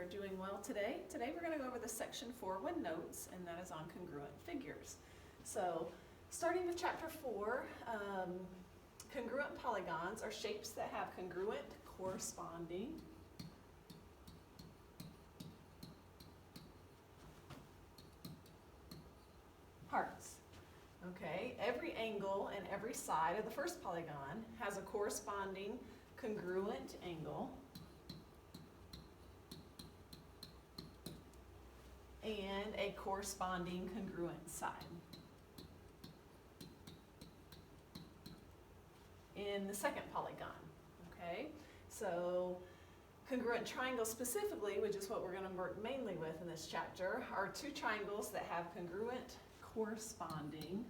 you're doing well today. Today we're going to go over the section 4 notes, and that is on congruent figures. So starting with chapter 4, congruent polygons are shapes that have congruent corresponding parts. Okay, every angle and every side of the first polygon has a corresponding congruent angle and a corresponding congruent side. In the second polygon, okay? So congruent triangles specifically, which is what we're going to work mainly with in this chapter, are two triangles that have congruent corresponding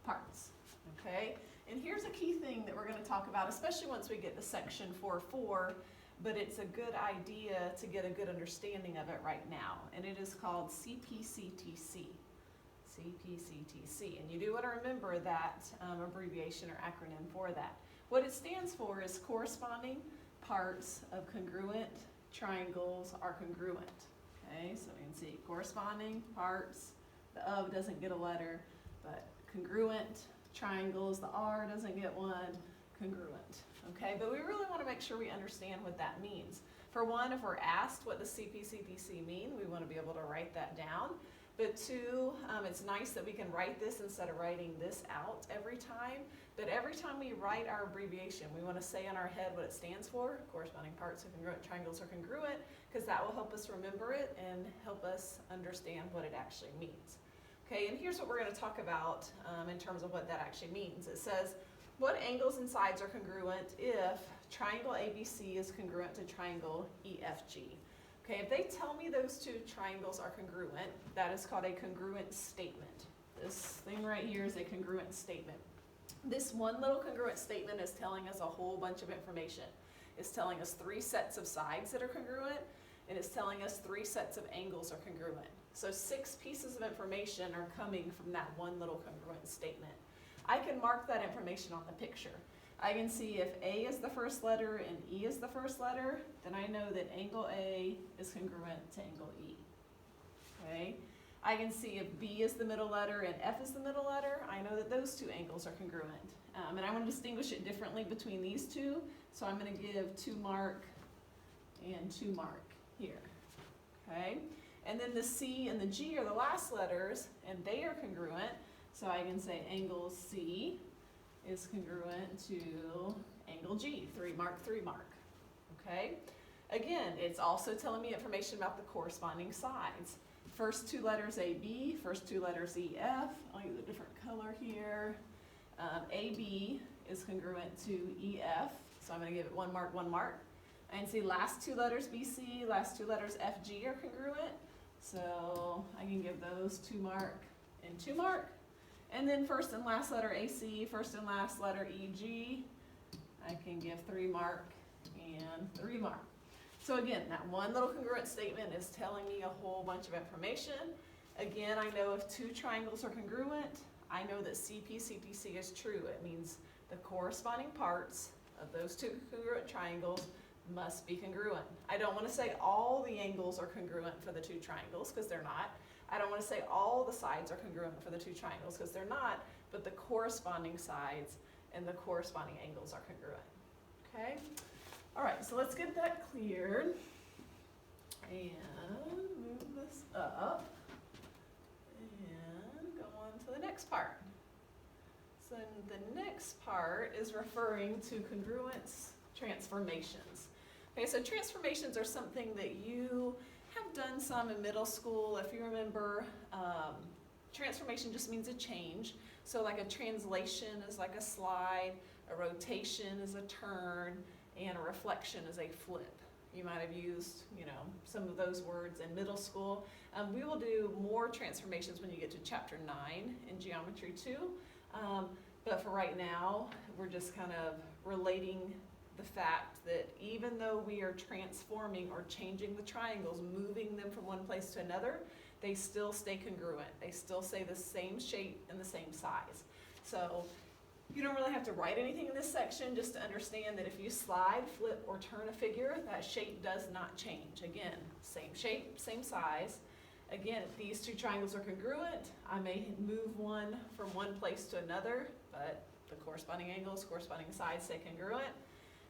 parts, okay? And here's a key thing that we're going to talk about, especially once we get to section 4.4, but it's a good idea to get a good understanding of it right now, and it is called CPCTC. CPCTC, and you do want to remember that abbreviation or acronym for that. What it stands for is corresponding parts of congruent triangles are congruent. Okay, so we can see corresponding parts, the of doesn't get a letter, but congruent triangles, the R doesn't get one, congruent. Okay, but we really want to make sure we understand what that means. For one, if we're asked what does CPCTC mean, we want to be able to write that down. But two, it's nice that we can write this instead of writing this out every time. But every time we write our abbreviation, we want to say in our head what it stands for. Corresponding parts of congruent triangles are congruent, because that will help us remember it and help us understand what it actually means. Okay, and here's what we're going to talk about in terms of what that actually means. It says, what angles and sides are congruent if triangle ABC is congruent to triangle EFG? Okay, if they tell me those two triangles are congruent, that is called a congruent statement. This thing right here is a congruent statement. This one little congruent statement is telling us a whole bunch of information. It's telling us 3 sets of sides that are congruent, and it's telling us 3 sets of angles are congruent. So 6 pieces of information are coming from that one little congruent statement. I can mark that information on the picture. I can see if A is the first letter and E is the first letter, then I know that angle A is congruent to angle E. Okay? I can see if B is the middle letter and F is the middle letter, I know that those two angles are congruent. And I want to distinguish it differently between these two, so I'm going to give 2 mark and 2 mark here. Okay? And then the C and the G are the last letters, and they are congruent, so I can say angle C is congruent to angle G, 3 mark, 3 mark. Okay? Again, it's also telling me information about the corresponding sides. First 2 letters AB, first 2 letters EF. I'll use a different color here. AB is congruent to EF, so I'm going to give it 1 mark, 1 mark. And see last 2 letters BC, last 2 letters FG are congruent, so I can give those 2 mark and 2 mark. And then first and last letter AC, first and last letter EG, I can give 3 mark and 3 mark. So again, that one little congruent statement is telling me a whole bunch of information. Again, I know if 2 triangles are congruent, I know that CPCTC is true. It means the corresponding parts of those 2 congruent triangles must be congruent. I don't want to say all the angles are congruent for the 2 triangles, because they're not. I don't want to say all the sides are congruent for the 2 triangles, because they're not, but the corresponding sides and the corresponding angles are congruent. Okay? All right, so let's get that cleared and move this up and go on to the next part. So the next part is referring to congruence transformations. Okay, so transformations are something that you have done some in middle school. If you remember, transformation just means a change. So like a translation is like a slide, a rotation is a turn, and a reflection is a flip. You might have used, some of those words in middle school. We will do more transformations when you get to chapter 9 in Geometry 2. But for right now, we're just kind of relating the fact that even though we are transforming or changing the triangles, moving them from one place to another, they still stay congruent. They still stay the same shape and the same size. So You don't really have to write anything in this section, just to understand that if you slide, flip, or turn a figure, that shape does not change. Again, same shape, same size. Again, if these two triangles are congruent, I may move one from one place to another, but the corresponding angles, corresponding sides stay congruent.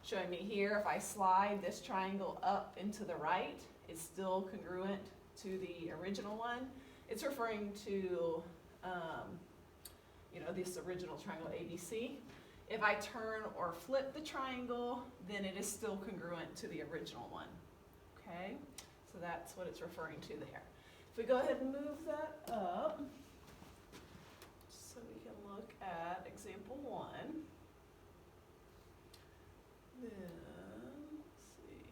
Showing me here, if I slide this triangle up and to the right, it's still congruent to the original one. It's referring to this original triangle ABC. If I turn or flip the triangle, then it is still congruent to the original one. Okay, so that's what it's referring to there. If we go ahead and move that up, so we can look at example 1. Then, let's see.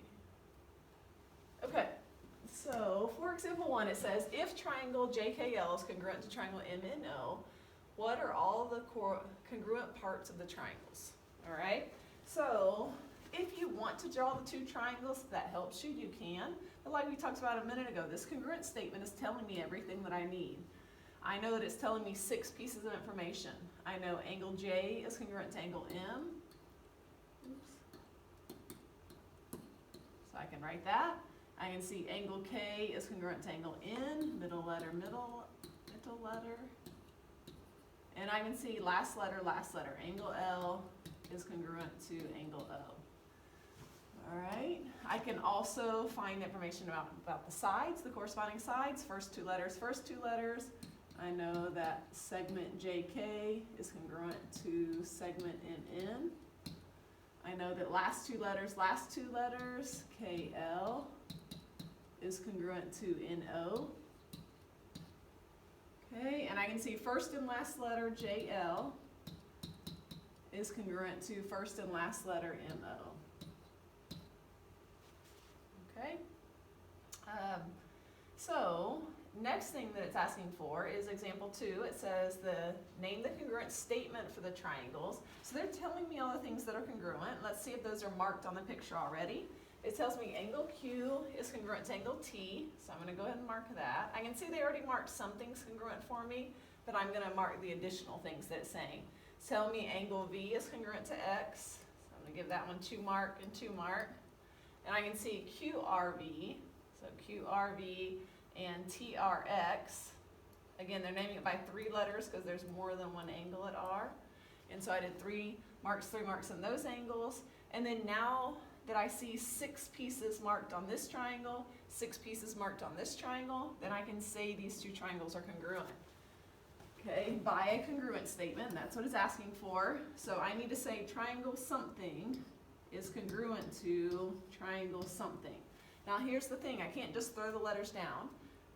Okay, so for example 1, it says, if triangle JKL is congruent to triangle MNO, what are all the congruent parts of the triangles? All right, so if you want to draw the two triangles, that helps you, you can. But like we talked about a minute ago, this congruent statement is telling me everything that I need. I know that it's telling me 6 pieces of information. I know angle J is congruent to angle M. Oops. So I can write that. I can see angle K is congruent to angle N, middle letter, middle letter. And I can see last letter, angle L is congruent to angle O. All right, I can also find information about the sides, the corresponding sides, first two letters. I know that segment JK is congruent to segment NN. I know that last two letters, KL is congruent to NO. Okay, and I can see first and last letter JL is congruent to first and last letter MO. Okay, so next thing that it's asking for is example 2. It says name the congruent statement for the triangles. So they're telling me all the things that are congruent. Let's see if those are marked on the picture already. It tells me angle Q is congruent to angle T, so I'm going to go ahead and mark that. I can see they already marked some things congruent for me, but I'm going to mark the additional things that it's saying. Tell me angle V is congruent to X, so I'm going to give that one 2 mark and 2 mark. And I can see QRV, so QRV and TRX. Again, they're naming it by 3 letters because there's more than one angle at R. And so I did 3 marks in those angles. And then now that I see 6 pieces marked on this triangle, 6 pieces marked on this triangle, then I can say these two triangles are congruent. Okay, by a congruent statement, that's what it's asking for. So I need to say triangle something is congruent to triangle something. Now here's the thing, I can't just throw the letters down.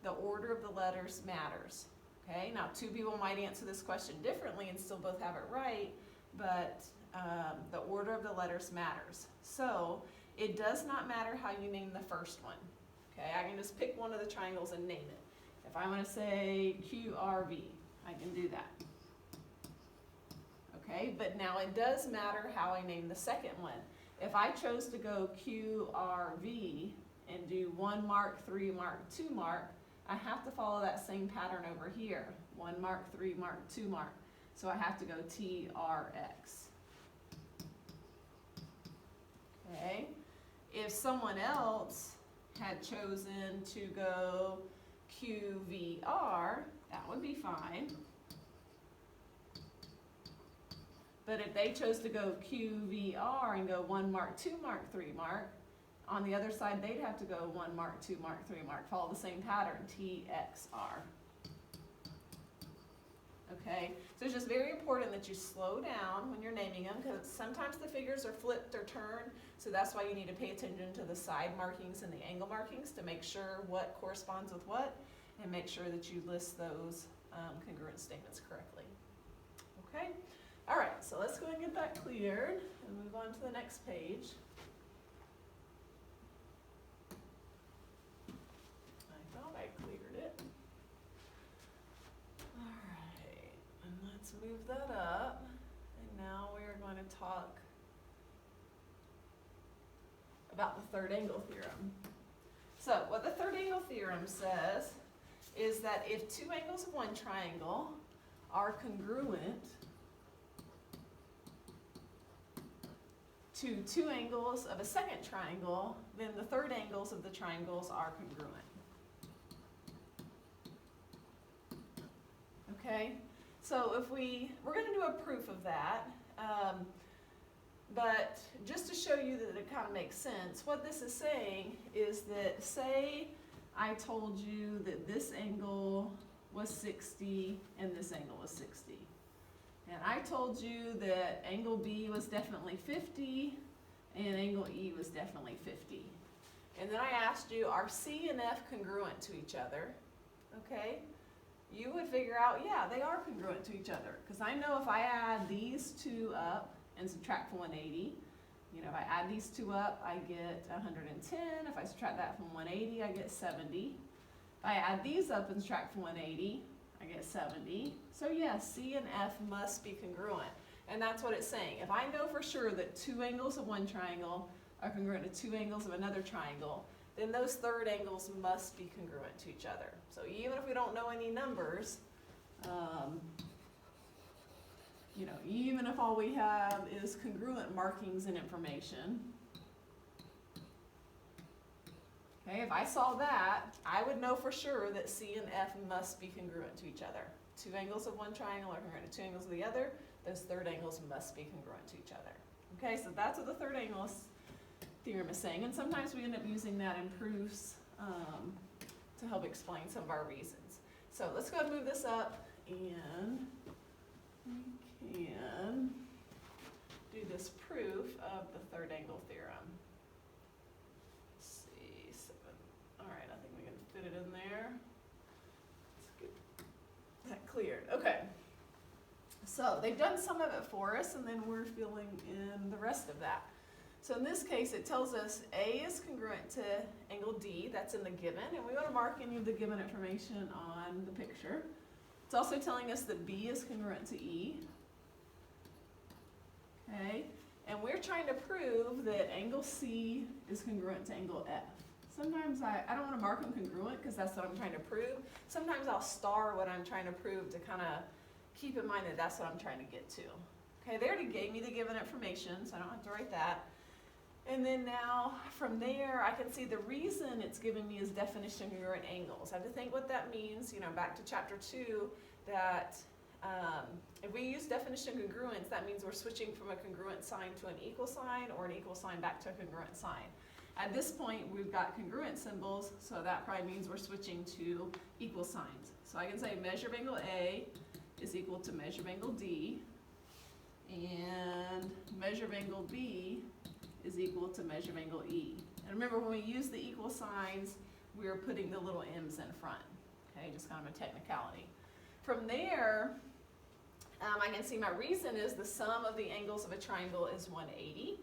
The order of the letters matters. Okay, now 2 people might answer this question differently and still both have it right, but the order of the letters matters. So it does not matter how you name the first one. Okay, I can just pick one of the triangles and name it. If I want to say QRV, I can do that. Okay, but now it does matter how I name the second one. If I chose to go QRV and do 1 mark, 3 mark, 2 mark, I have to follow that same pattern over here. 1 mark, 3 mark, 2 mark. So I have to go TRX. Okay, if someone else had chosen to go QVR, that would be fine. But if they chose to go QVR and go 1 mark, 2 mark, 3 mark, on the other side they'd have to go 1 mark, 2 mark, 3 mark, follow the same pattern, TXR. Okay, so it's just very important that you slow down when you're naming them, because sometimes the figures are flipped or turned, so that's why you need to pay attention to the side markings and the angle markings to make sure what corresponds with what, and make sure that you list those congruent statements correctly. Okay, all right, so let's go and get that cleared and move on to the next page. I thought I cleared it. Let's move that up, and now we are going to talk about the third angle theorem. So what the third angle theorem says is that if 2 angles of one triangle are congruent to two angles of a second triangle, then the third angles of the triangles are congruent. Okay, so if we're going to do a proof of that, but just to show you that it kind of makes sense, what this is saying is that, say I told you that this angle was 60 and this angle was 60. And I told you that angle B was definitely 50 and angle E was definitely 50. And then I asked you, are C and F congruent to each other? Okay, you would figure out, yeah, they are congruent to each other. Because I know if I add these two up and subtract from 180, you know, if I add these two up, I get 110. If I subtract that from 180, I get 70. If I add these up and subtract from 180, I get 70. So yes, C and F must be congruent. And that's what it's saying. If I know for sure that two angles of one triangle are congruent to two angles of another triangle, then those third angles must be congruent to each other. So even if we don't know any numbers, you know, even if all we have is congruent markings and information, okay, if I saw that, I would know for sure that C and F must be congruent to each other. Two angles of one triangle are congruent to two angles of the other. Those third angles must be congruent to each otle. Okay, so that's what the third angle theorem is saying. And sometimes we end up using that in proofs to help explain some of our reasons. So let's go ahead and move this up, and we can do this proof of the third angle theorem. Let's see, 7. All right, I think we can fit it in there. Let's get that cleared. Okay. So they've done some of it for us, and then we're filling in the rest of that. So in this case, it tells us A is congruent to angle D, that's in the given, and we want to mark any of the given information on the picture. It's also telling us that B is congruent to E. Okay, and we're trying to prove that angle C is congruent to angle F. Sometimes I don't want to mark them congruent because that's what I'm trying to prove. Sometimes I'll star what I'm trying to prove to kind of keep in mind that that's what I'm trying to get to. Okay, they already gave me the given information, so I don't have to write that. And then now, from there, I can see the reason it's giving me is definition congruent angles. I have to think what that means, you know, back to chapter 2, that if we use definition congruence, that means we're switching from a congruent sign to an equal sign, or an equal sign back to a congruent sign. At this point, we've got congruent symbols, so that probably means we're switching to equal signs. So I can say measure of angle A is equal to measure of angle D, and measure of angle B is equal to measure of angle E. And remember, when we use the equal signs, we're putting the little m's in front. Okay, just kind of a technicality. From there, I can see my reason is the sum of the angles of a triangle is 180.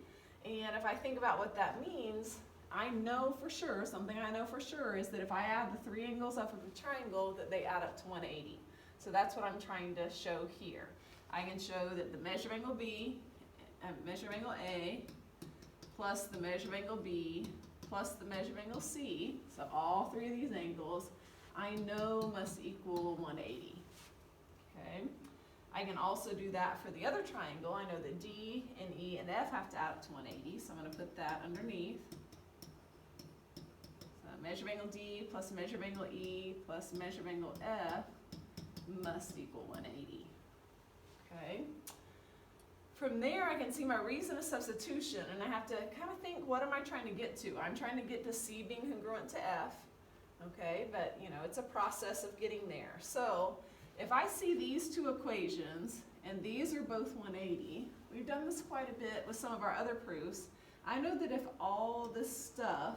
And if I think about what that means, I know for sure, something I know for sure is that if I add the three angles up of a triangle, that they add up to 180. So that's what I'm trying to show here. I can show that the measure of angle B, measure of angle A, plus the measure of angle B, plus the measure of angle C, so all three of these angles, I know must equal 180. Okay? I can also do that for the other triangle. I know that D and E and F have to add up to 180, so I'm going to put that underneath. So measure of angle D plus measure of angle E plus measure of angle F must equal 180. Okay? From there, I can see my reason of substitution, and I have to kind of think, what am I trying to get to? I'm trying to get to C being congruent to F, okay? But, you know, it's a process of getting there. So, if I see these two equations, and these are both 180, we've done this quite a bit with some of our other proofs, I know that if all this stuff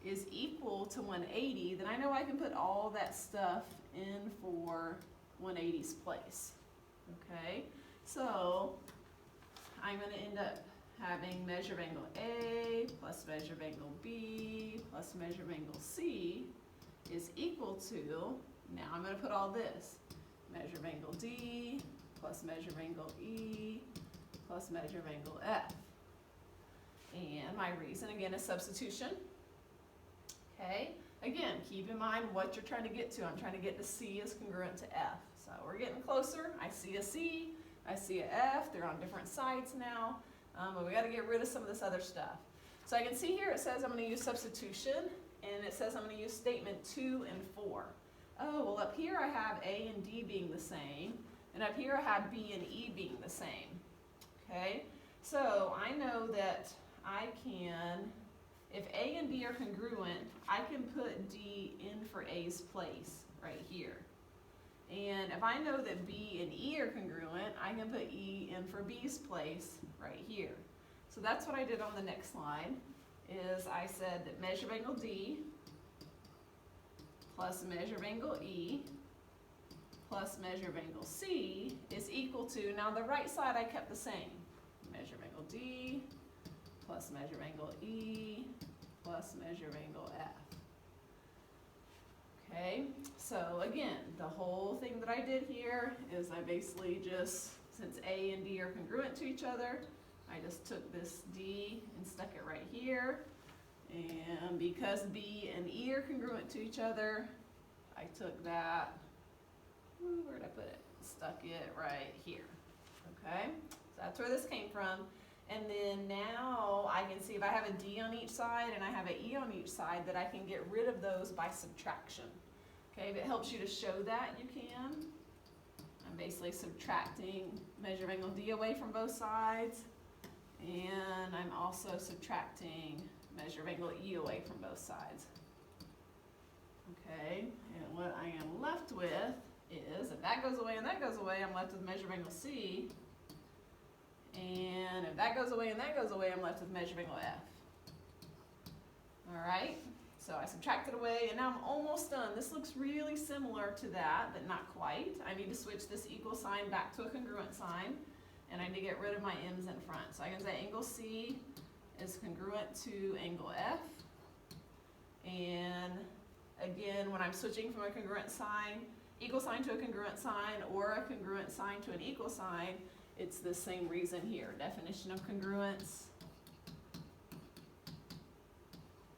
is equal to 180, then I know I can put all that stuff in for 180's place, okay? So I'm going to end up having measure of angle A plus measure of angle B plus measure of angle C is equal to, now I'm going to put all this, measure of angle D plus measure of angle E plus measure of angle F. And my reason, again, is substitution. Okay, again, keep in mind what you're trying to get to. I'm trying to get to C is congruent to F. So we're getting closer. I see a C. I see a F, they're on different sides now. But we got to get rid of some of this other stuff. So I can see here it says I'm going to use substitution, and it says I'm going to use statement 2 and 4. Oh, well up here I have A and D being the same, and up here I have B and E being the same. Okay, so I know that I can, if A and D are congruent, I can put D in for A's place right here. And if I know that B and E are congruent, I can put E in for B's place right here. So that's what I did on the next slide, is I said that measure of angle D plus measure of angle E plus measure of angle C is equal to, now the right side I kept the same, measure of angle D plus measure of angle E plus measure of angle F. Okay, so again, the whole thing that I did here is I basically just, since A and D are congruent to each other, I just took this D and stuck it right here. And because B and E are congruent to each other, I took that, where'd I put it? Stuck it right here. Okay, so that's where this came from. And then now I can see if I have a D on each side and I have an E on each side, that I can get rid of those by subtraction. Okay, if it helps you to show that, you can. I'm basically subtracting measure of angle D away from both sides, and I'm also subtracting measure of angle E away from both sides. Okay, and what I am left with is, if that goes away and that goes away, I'm left with measure of angle C. And if that goes away and that goes away, I'm left with measure of angle F. All right, so I subtracted away, and now I'm almost done. This looks really similar to that, but not quite. I need to switch this equal sign back to a congruent sign, and I need to get rid of my M's in front. So I can say angle C is congruent to angle F. And again, when I'm switching from a congruent sign, equal sign to a congruent sign, or a congruent sign to an equal sign, it's the same reason here. Definition of congruence.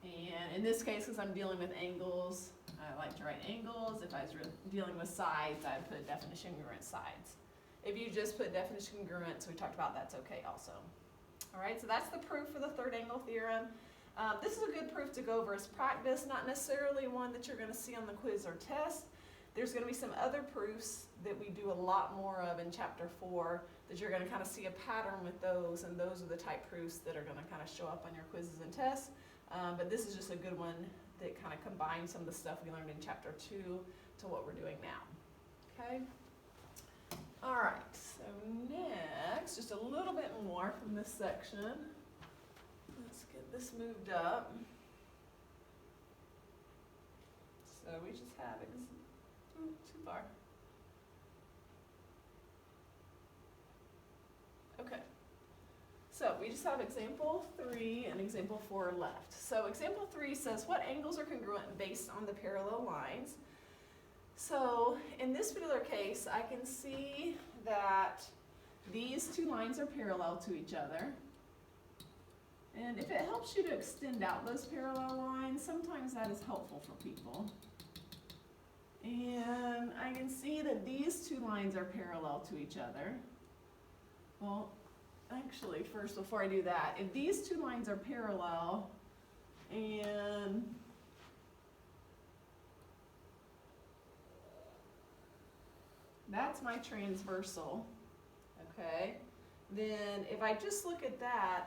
And in this case, because I'm dealing with angles, I like to write angles. If I was dealing with sides, I'd put definition congruent sides. If you just put definition congruent, so we talked about, that's okay also. All right, so that's the proof for the third angle theorem. This is a good proof to go over as practice, not necessarily one that you're going to see on the quiz or test. There's going to be some other proofs that we do a lot more of in chapter 4 that you're going to kind of see a pattern with those, and those are the type proofs that are going to kind of show up on your quizzes and tests. But this is just a good one that kind of combines some of the stuff we learned in chapter 2 to what we're doing now. Okay? All right, so next, just a little bit more from this section. Let's get this moved up. So we just have, too far. Okay, so we just have example 3 and example 4 left. So example 3 says, what angles are congruent based on the parallel lines? So in this particular case, I can see that these two lines are parallel to each other. And if it helps you to extend out those parallel lines, sometimes that is helpful for people. And I can see that these two lines are parallel to each other. Well, actually, first, before I do that, if these two lines are parallel and that's my transversal, okay, then if I just look at that,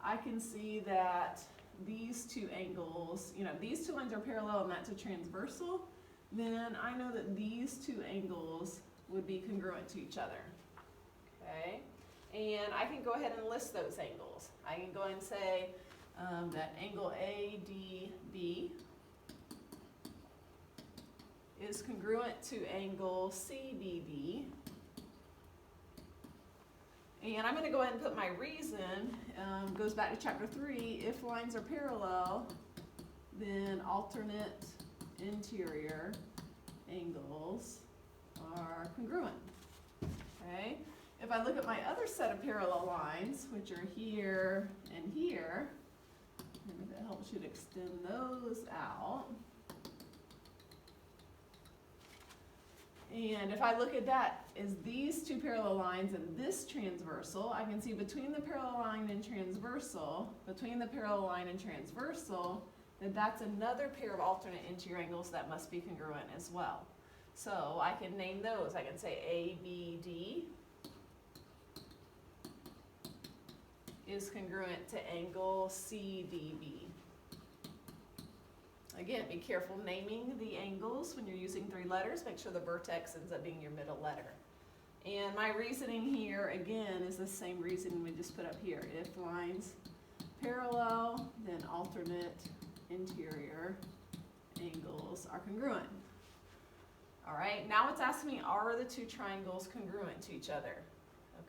I can see that these two angles, these two lines are parallel and that's a transversal, then I know that these two angles would be congruent to each other, okay? And I can go ahead and list those angles. I can go and say that angle ADB is congruent to angle CDD. And I'm going to go ahead and put my reason, goes back to chapter 3, if lines are parallel, then alternate interior angles are congruent, okay? If I look at my other set of parallel lines, which are here and here, and if it helps you to extend those out, And if I look at that as these two parallel lines and this transversal, I can see between the parallel line and transversal, that that's another pair of alternate interior angles that must be congruent as well. So I can name those. I can say ABD is congruent to angle CDB. Again, be careful naming the angles when you're using three letters. Make sure the vertex ends up being your middle letter. And my reasoning here, again, is the same reasoning we just put up here. If lines parallel, then alternate interior angles are congruent. All right, now it's asking me, are the two triangles congruent to each other?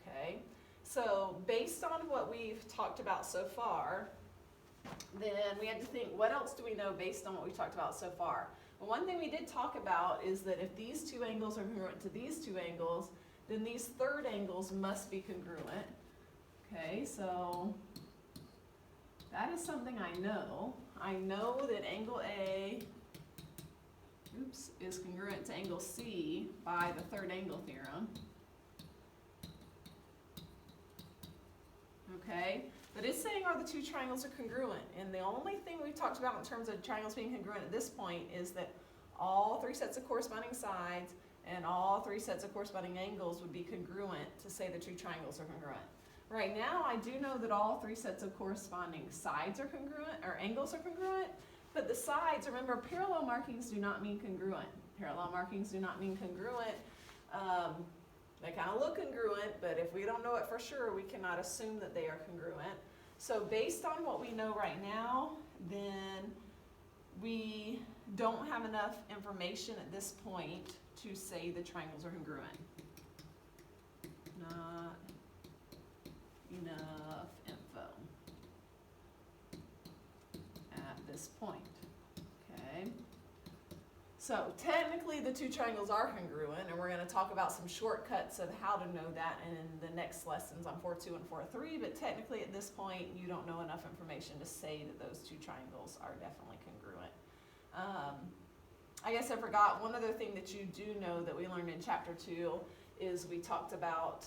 Okay, so based on what we've talked about so far, then we had to think, what else do we know based on what we've talked about so far? Well, one thing we did talk about is that if these two angles are congruent to these two angles, then these third angles must be congruent. Okay, so that is something I know. I know that angle A, is congruent to angle C by the third angle theorem. Okay, but it's saying are the two triangles are congruent, and the only thing we've talked about in terms of triangles being congruent at this point is that all three sets of corresponding sides and all three sets of corresponding angles would be congruent to say the two triangles are congruent. Right now, I do know that all three sets of corresponding sides are congruent, or angles are congruent, but the sides, remember, parallel markings do not mean congruent. Parallel markings do not mean congruent. They kind of look congruent, but if we don't know it for sure, we cannot assume that they are congruent. So based on what we know right now, then we don't have enough information at this point to say the triangles are congruent. Not enough info at this point. Okay. So technically the two triangles are congruent, and we're going to talk about some shortcuts of how to know that in the next lessons on 4.2 and 4.3, but technically at this point you don't know enough information to say that those two triangles are definitely congruent. I guess I forgot one other thing that you do know that we learned in chapter 2 is we talked about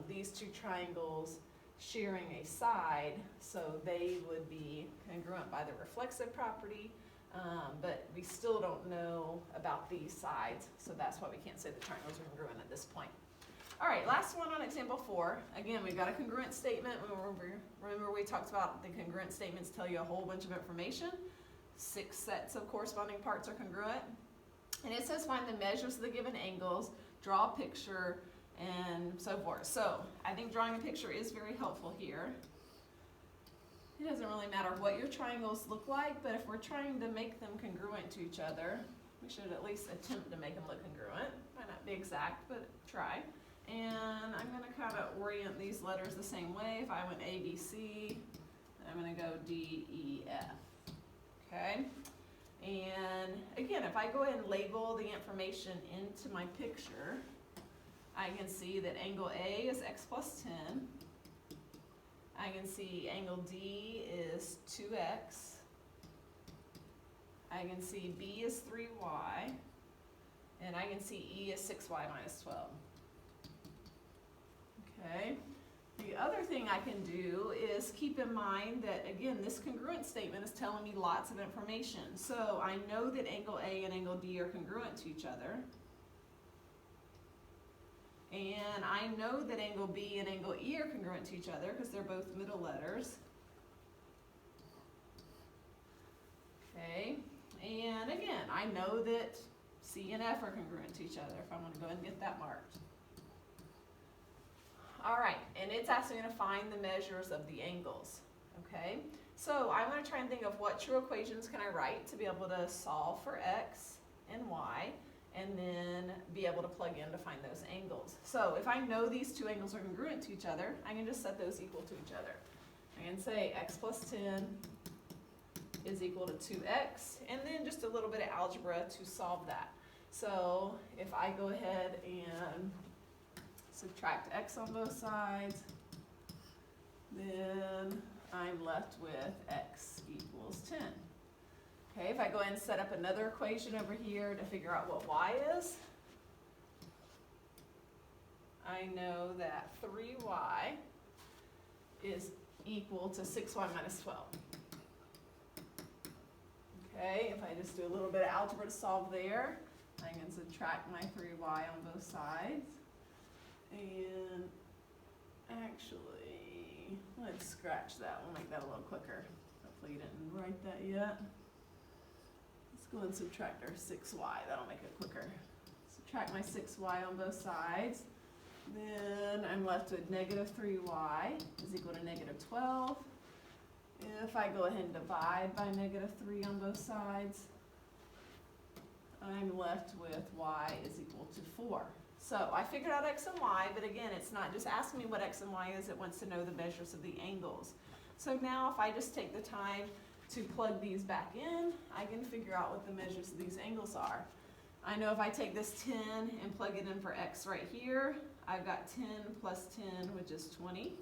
these two triangles sharing a side, so they would be congruent by the reflexive property. But we still don't know about these sides, so that's why we can't say the triangles are congruent at this point. All right, last one on example 4. Again, we've got a congruent statement. Remember we talked about the congruent statements tell you a whole bunch of information. 6 sets of corresponding parts are congruent. And it says find the measures of the given angles, draw a picture, and so forth. So I think drawing a picture is very helpful here. It doesn't really matter what your triangles look like, but if we're trying to make them congruent to each other, we should at least attempt to make them look congruent. Might not be exact, but try. And I'm going to kind of orient these letters the same way. If I went A, B, C, I'm going to go D, E, F. Okay? And again, if I go ahead and label the information into my picture, I can see that angle A is x plus 10. I can see angle D is 2x. I can see B is 3y. And I can see E is 6y minus 12. Okay. The other thing I can do is keep in mind that, again, this congruent statement is telling me lots of information. So I know that angle A and angle D are congruent to each other. And I know that angle B and angle E are congruent to each other because they're both middle letters. Okay, and again, I know that C and F are congruent to each other if I want to go ahead and get that marked. All right, and it's asking me to find the measures of the angles. Okay, so I'm going to try and think of what true equations can I write to be able to solve for x and y, and then be able to plug in to find those angles. So if I know these two angles are congruent to each other, I can just set those equal to each other. I can say x plus 10 is equal to 2x, and then just a little bit of algebra to solve that. So if I go ahead and subtract x on both sides, then I'm left with x equals 10. Okay, if I go ahead and set up another equation over here to figure out what y is, I know that 3y is equal to 6y minus 12. Okay, if I just do a little bit of algebra to solve there, I can subtract my 3y on both sides. And actually, let's scratch that. We'll make that a little quicker. Hopefully you didn't write that yet. Let's go and subtract our 6y. That'll make it quicker. Subtract my 6y on both sides. Then I'm left with negative 3y is equal to negative 12. If I go ahead and divide by negative 3 on both sides, I'm left with y is equal to 4. So I figured out x and y, but again, it's not just asking me what x and y is, it wants to know the measures of the angles. So now if I just take the time to plug these back in, I can figure out what the measures of these angles are. I know if I take this 10 and plug it in for x right here, I've got 10 plus 10, which is 20.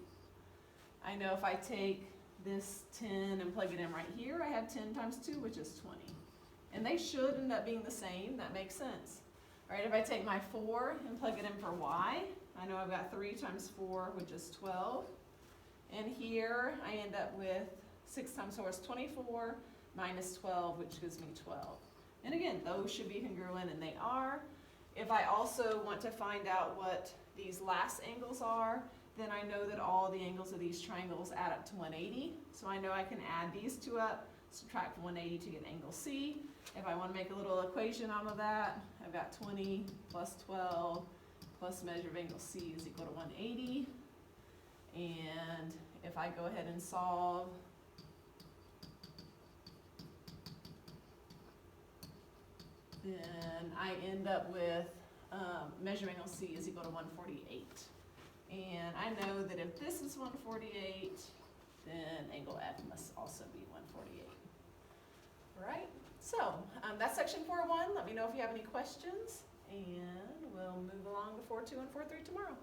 I know if I take this 10 and plug it in right here, I have 10 times 2, which is 20. And they should end up being the same. That makes sense. All right, if I take my 4 and plug it in for y, I know I've got 3 times 4, which is 12. And here I end up with 6 times 4 is 24, minus 12, which gives me 12. And again, those should be congruent, and they are. If I also want to find out what these last angles are, then I know that all the angles of these triangles add up to 180. So I know I can add these two up, subtract 180 to get angle C. If I want to make a little equation out of that, I've got 20 plus 12 plus measure of angle C is equal to 180. And if I go ahead and solve, then I end up with measure of angle C is equal to 148. And I know that if this is 148, then angle F must also be 148. All right, so that's section 4.1. Let me know if you have any questions, and we'll move along to 4.2 and 4.3 tomorrow.